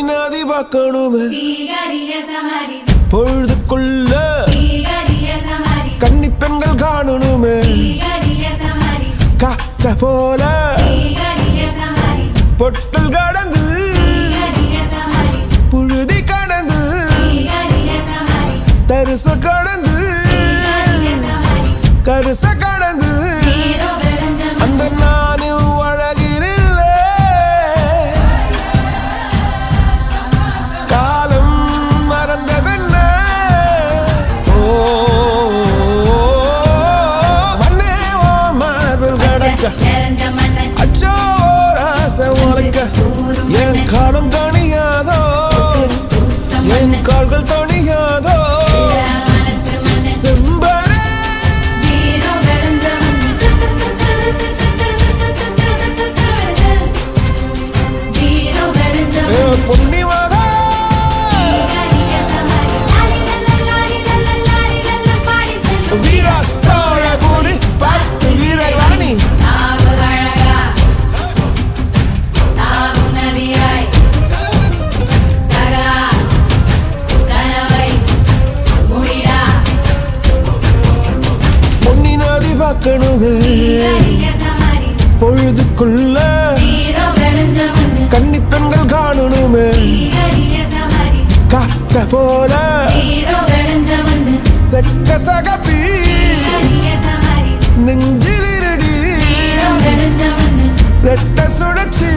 பொன்னி நாதி பார்க்கணுமே பொழுதுக்குள்ள கன்னி பெண்கள் காணணுமே காத்த போல பொட்டல் கடந்து புழுதி கடந்து தரிச கடந்து கருச கடந்து அந்த நானும் அழகினில்ல காலம் மறந்ததென்ன மண்ணே ஓ மார்பில் கடக்க அச்சோ ராச உனக்க என் காலம் தணியாதோ என் கால்கள் தணியாதோ பொழுதுக்குள்ள கன்னி பெண்கள் காணணுமே காத்த போல செக்க சகப்பி நெஞ்சிலிருடி ரெட்ட சுழற்சி